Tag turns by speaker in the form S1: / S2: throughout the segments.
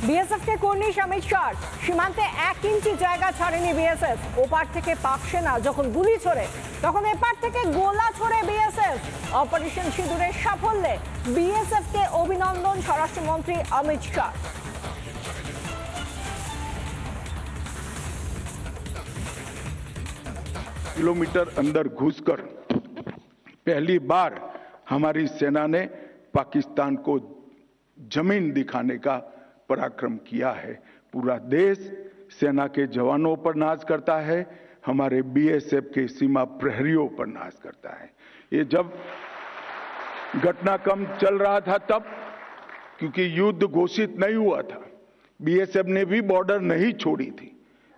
S1: BSF কে corniche Amit Shah সীমান্তে 1 ইঞ্চি জায়গা ছাড়েনি বিএসএফ। ওপার থেকে পাক সেনা যখন গুলি ছোড়ে তখন এপার থেকে গোলা ছোড়ে বিএসএফ। অপারেশন সিঁদুরের সাফল্যে বিএসএফ কে অভিনন্দন স্বরাষ্ট্রমন্ত্রী অমিত শাহ।
S2: किलोमीटर अंदर घुसकर पहली बार हमारी सेना ने पाकिस्तान को जमीन दिखाने का पराक्रम किया है। पूरा देश सेना के जवानों पर नाज करता है, हमारे बीएसएफ के सीमा प्रहरियों पर नाज करता है। ये जब घटनाक्रम चल रहा था तब, क्योंकि युद्ध घोषित नहीं हुआ था, बीएसएफ ने भी बॉर्डर नहीं छोड़ी थी,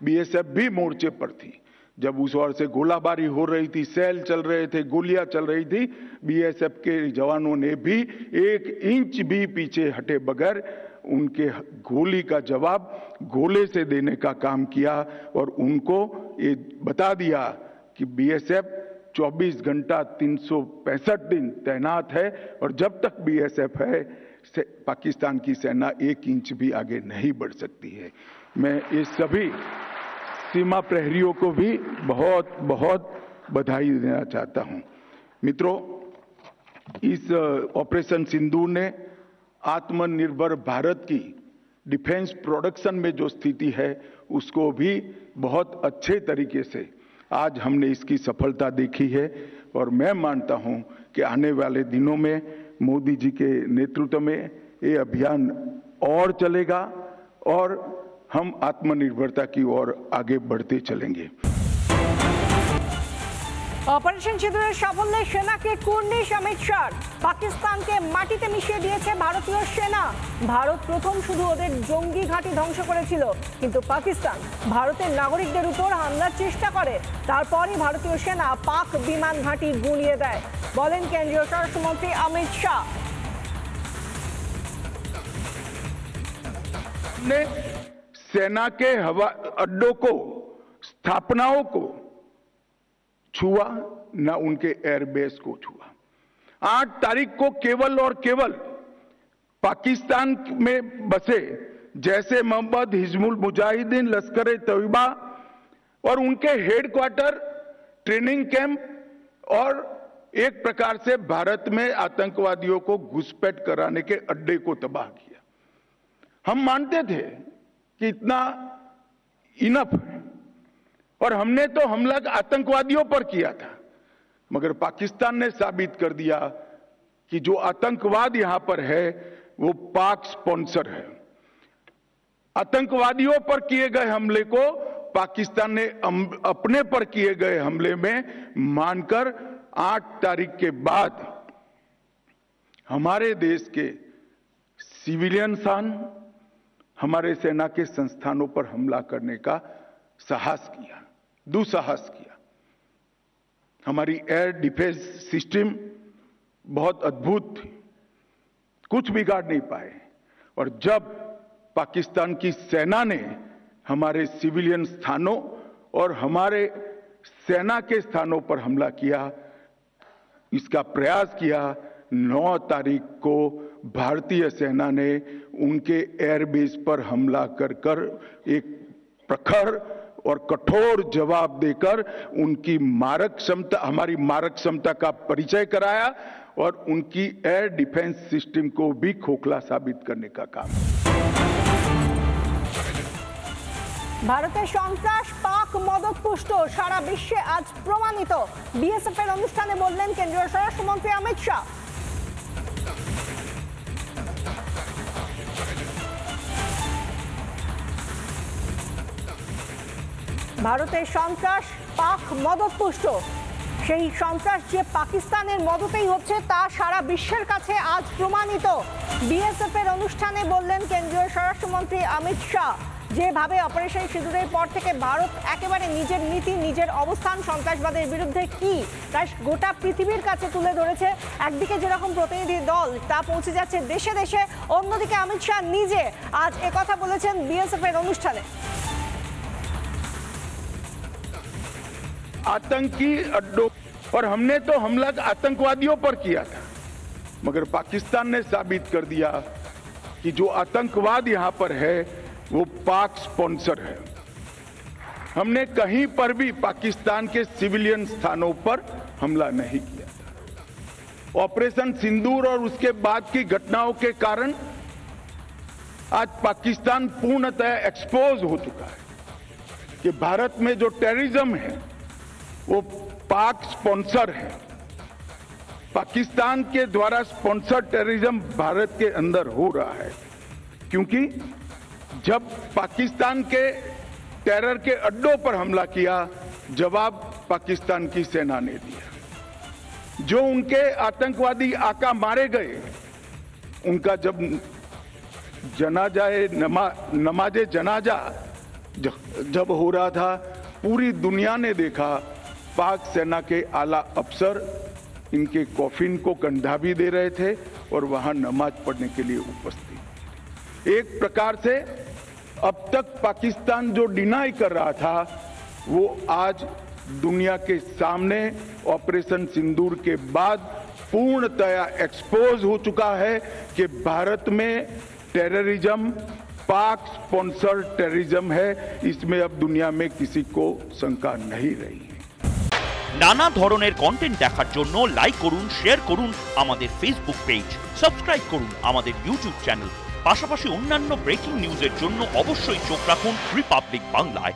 S2: बीएसएफ भी मोर्चे पर थी। जब उस ओर से गोलाबारी हो रही थी, सेल चल रहे थे, गोलियां चल रही थी, बीएसएफ के जवानों ने भी 1 इंच भी पीछे हटे बगैर उनके गोली का जवाब गोले से देने का काम किया और उनको ये बता दिया कि बीएसएफ 24 घंटा 365 दिन तैनात है और जब तक बीएसएफ है पाकिस्तान की सेना 1 इंच भी आगे नहीं बढ़ सकती है। मैं ये सभी सीमा प्रहरियों को भी बहुत बहुत बधाई देना चाहता हूं। मित्रों, इस ऑपरेशन सिंदूर ने आत्मनिर्भर भारत की डिफेंस प्रोडक्शन में जो स्थिति है उसको भी बहुत अच्छे तरीके से आज हमने इसकी सफलता देखी है और मैं मानता हूं कि आने वाले दिनों में मोदी जी के नेतृत्व में ये अभियान और चलेगा और हम आत्मनिर्भरता की ओर आगे बढ़ते चलेंगे।
S1: অপারেশন সিঁদুরের সাফল্যে সেনাকে কর্নিশ অমিত শাহ। পাকিস্তানকে মাটিতে মিশিয়ে দিয়েছে ভারতীয় সেনা। ভারত প্রথম শুধু ওদের জঙ্গি ঘাঁটি ধ্বংস করেছিল, কিন্তু পাকিস্তান ভারতের নাগরিকদের উপর হামলার চেষ্টা করে। তারপরই ভারতীয় সেনা পাক বিমান ঘাঁটি গুঁড়িয়ে দেয়, বলেন কেন্দ্রীয় স্বরাষ্ট্রমন্ত্রী অমিত শাহ।
S2: सेना के हवा अड्डों को, स्थापनाओं को छुआ, न उनके एयरबेस को छुआ। 8 तारीख को केवल और केवल पाकिस्तान में बसे जैसे मोहम्मद हिजबुल मुजाहिदीन, लश्कर तैयबा और उनके हेडक्वार्टर, ट्रेनिंग कैंप और एक प्रकार से भारत में आतंकवादियों को घुसपैठ कराने के अड्डे को तबाह किया। हम मानते थे कि इतना इनफ है और हमने तो हमला आतंकवादियों पर किया था, मगर पाकिस्तान ने साबित कर दिया कि जो आतंकवाद यहां पर है वो पाक स्पॉन्सर है। आतंकवादियों पर किए गए हमले को पाकिस्तान ने अपने पर किए गए हमले में मानकर 8 तारीख के बाद हमारे देश के सिविलियन सान, हमारे सेना के संस्थानों पर हमला करने का साहस किया, दुस्साहस किया। हमारी एयर डिफेंस सिस्टम बहुत अद्भुत थी, कुछ बिगाड़ नहीं पाए। और जब पाकिस्तान की सेना ने हमारे सिविलियन स्थानों और हमारे सेना के स्थानों पर हमला किया, इसका प्रयास किया, 9 तारीख को भारतीय सेना ने उनके एयरबेस पर हमला कर एक प्रखर और कठोर जवाब देकर उनकी मारक क्षमता, हमारी मारक क्षमता का परिचय कराया और उनकी एयर डिफेंस सिस्टम को भी खोखला साबित करने का काम।
S1: ভারতের সন্ত্রাস পাক মদতপুষ্ট সারা বিশ্বে আজ প্রমাণিত। বিএসএফ এর অনুষ্ঠানে বললেন কেন্দ্রীয় স্বরাষ্ট্রমন্ত্রী অমিত শাহ। ভারতের সন্ত্রাস পাক মদতপুষ্ট, সেই সন্ত্রাস যে পাকিস্তানের মদতেই হচ্ছে তা সারা বিশ্বের কাছে আজ প্রমাণিত। বিএসএফ এর অনুষ্ঠানে বললেন কেন্দ্রীয় স্বরাষ্ট্রমন্ত্রী অমিত শাহ। যেভাবে অপারেশন সিঁদুরের পর থেকে ভারত একেবারে নিজের নীতি, নিজের অবস্থান সন্ত্রাসবাদের বিরুদ্ধে কি তা গোটা পৃথিবীর কাছে তুলে ধরেছে। একদিকে যেরকম প্রতিনিধি দল তা পৌঁছে যাচ্ছে দেশে দেশে, অন্যদিকে অমিত শাহ নিজে আজ একথা বলেছেন বিএসএফ এর অনুষ্ঠানে।
S2: आतंकी अड्डों और हमने तो हमला आतंकवादियों पर किया था, मगर पाकिस्तान ने साबित कर दिया कि जो आतंकवाद यहां पर है वो पाक स्पॉन्सर है। हमने कहीं पर भी पाकिस्तान के सिविलियन स्थानों पर हमला नहीं किया था। ऑपरेशन सिंदूर और उसके बाद की घटनाओं के कारण आज पाकिस्तान पूर्णतः एक्सपोज हो चुका है कि भारत में जो टेररिज्म है वो पाक स्पॉन्सर है। पाकिस्तान के द्वारा स्पॉन्सर टेररिज्म भारत के अंदर हो रहा है, क्योंकि जब पाकिस्तान के टेरर के अड्डों पर हमला किया, जवाब पाकिस्तान की सेना ने दिया। जो उनके आतंकवादी आका मारे गए, उनका जब नमाजे जनाजा जब हो रहा था, पूरी दुनिया ने देखा पाक सेना के आला अफसर इनके कॉफिन को कंधा भी दे रहे थे और वहां नमाज पढ़ने के लिए उपस्थित। एक प्रकार से अब तक पाकिस्तान जो डिनाई कर रहा था, वो आज दुनिया के सामने ऑपरेशन सिंदूर के बाद पूर्णतया एक्सपोज हो चुका है कि भारत में टेररिज्म पाक स्पॉन्सर टेररिज्म है। इसमें अब दुनिया में किसी को शंका नहीं रही है।
S3: নানা ধরনের কন্টেন্ট দেখার জন্য লাইক করুন, শেয়ার করুন আমাদের ফেসবুক পেজ, সাবস্ক্রাইব করুন আমাদের ইউটিউব চ্যানেল। পাশাপাশি অন্যান্য ব্রেকিং নিউজের জন্য অবশ্যই চোখ রাখুন রিপাবলিক বাংলায়।